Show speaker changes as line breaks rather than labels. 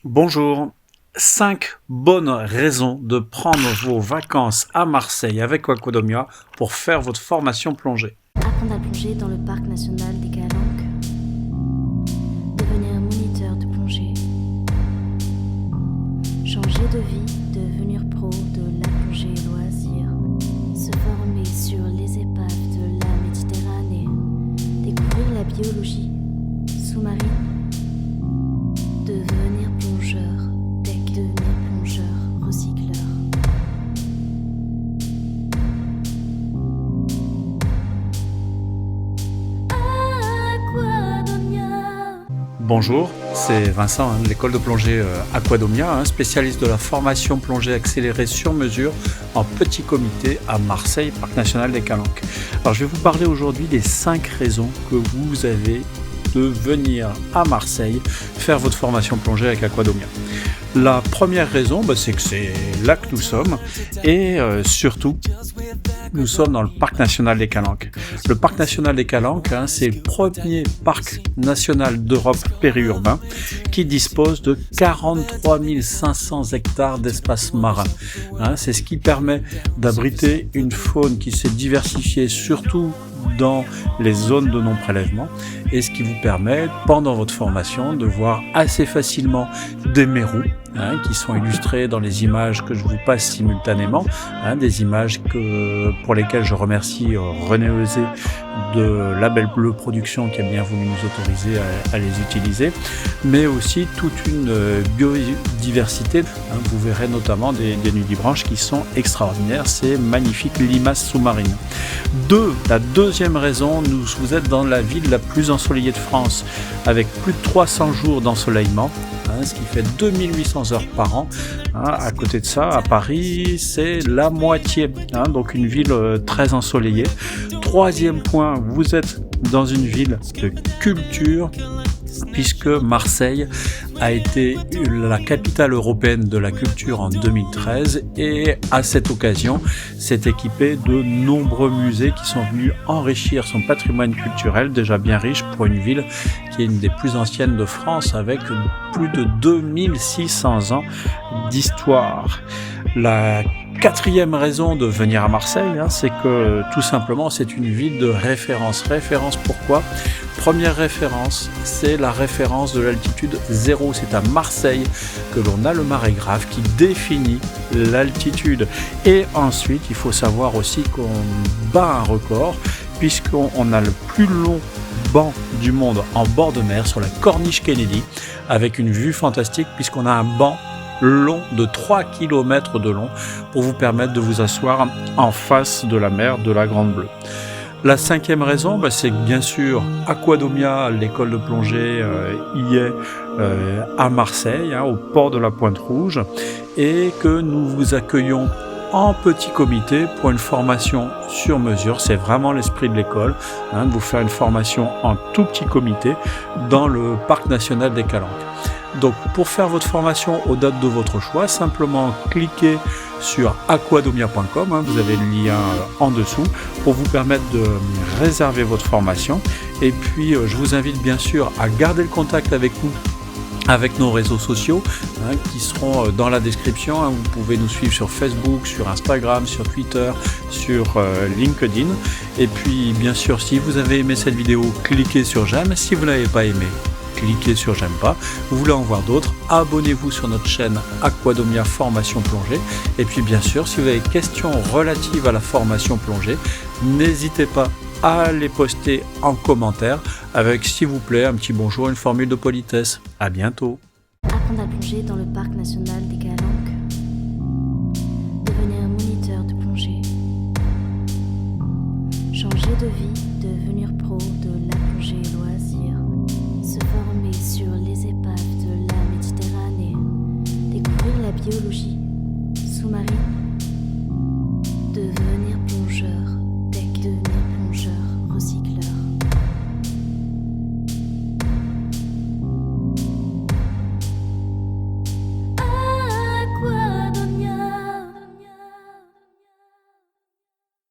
Bonjour. 5 bonnes raisons de prendre vos vacances à Marseille avec Aquadomia pour faire votre formation plongée.
Apprendre à plonger dans le parc national des Calanques. Devenir moniteur de plongée. Changer de vie, devenir pro de la plongée loisir. Se former sur les épaves de la Méditerranée. Découvrir la biologie sous-marine. Devenir plongeur, devenir plongeur, recycleur. Aquadomia.
Bonjour, c'est Vincent de l'école de plongée Aquadomia, spécialiste de la formation plongée accélérée sur mesure en petit comité à Marseille, Parc National des Calanques. Alors je vais vous parler aujourd'hui des 5 raisons que vous avez de venir à Marseille faire votre formation plongée avec Aquadomia. La première raison, c'est que c'est là que nous sommes et surtout, nous sommes dans le parc national des Calanques. Le parc national des Calanques, c'est le premier parc national d'Europe périurbain qui dispose de 43 500 hectares d'espace marin. C'est ce qui permet d'abriter une faune qui s'est diversifiée surtout dans les zones de non-prélèvement et ce qui vous permet, pendant votre formation, de voir assez facilement des mérous qui sont illustrés dans les images que je vous passe simultanément, des images pour lesquelles je remercie René Euzé de Label Bleu Production qui a bien voulu nous autoriser à les utiliser, mais aussi toute une biodiversité. Vous verrez notamment des nudibranches qui sont extraordinaires, c'est magnifique, limaces sous-marines. La deuxième raison, vous êtes dans la ville la plus ensoleillée de France, avec plus de 300 jours d'ensoleillement, ce qui fait 2800 heures par an. À côté de ça, à Paris, c'est la moitié, donc une ville très ensoleillée. Troisième point, vous êtes dans une ville de culture, puisque Marseille a été la capitale européenne de la culture en 2013 et à cette occasion s'est équipée de nombreux musées qui sont venus enrichir son patrimoine culturel déjà bien riche pour une ville qui est une des plus anciennes de France avec plus de 2600 ans d'histoire. La quatrième raison de venir à Marseille, c'est que tout simplement c'est une ville de référence. Référence pourquoi ? Première référence, c'est la référence de l'altitude 0. C'est à Marseille que l'on a le marégraphe qui définit l'altitude. Et ensuite, il faut savoir aussi qu'on bat un record puisqu'on a le plus long banc du monde en bord de mer sur la Corniche Kennedy avec une vue fantastique puisqu'on a un banc long de 3 km de long pour vous permettre de vous asseoir en face de la mer de la Grande Bleue. La cinquième raison, c'est que bien sûr Aquadomia, l'école de plongée, y est à Marseille, au port de la Pointe-Rouge, et que nous vous accueillons en petit comité pour une formation sur mesure. C'est vraiment l'esprit de l'école, de vous faire une formation en tout petit comité dans le parc national des Calanques. Donc pour faire votre formation aux dates de votre choix, simplement cliquez sur aquadomia.com, vous avez le lien en dessous pour vous permettre de réserver votre formation. Et puis je vous invite bien sûr à garder le contact avec nous, avec nos réseaux sociaux qui seront dans la description. Vous pouvez nous suivre sur Facebook, sur Instagram, sur Twitter, sur LinkedIn. Et puis bien sûr, si vous avez aimé cette vidéo, cliquez sur j'aime. Si vous ne l'avez pas aimé, cliquez sur j'aime pas. Vous voulez en voir d'autres, abonnez-vous sur notre chaîne Aquadomia Formation Plongée. Et puis bien sûr, si vous avez des questions relatives à la formation plongée, n'hésitez pas à les poster en commentaire avec, s'il vous plaît, un petit bonjour, une formule de politesse. À bientôt.
Apprendre à plonger dans le parc national des Calanques. Devenir moniteur de plongée. Changer de vie, devenir pro de la plongée loisir. Se former sur les épaves de la Méditerranée. Découvrir la biologie sous-marine.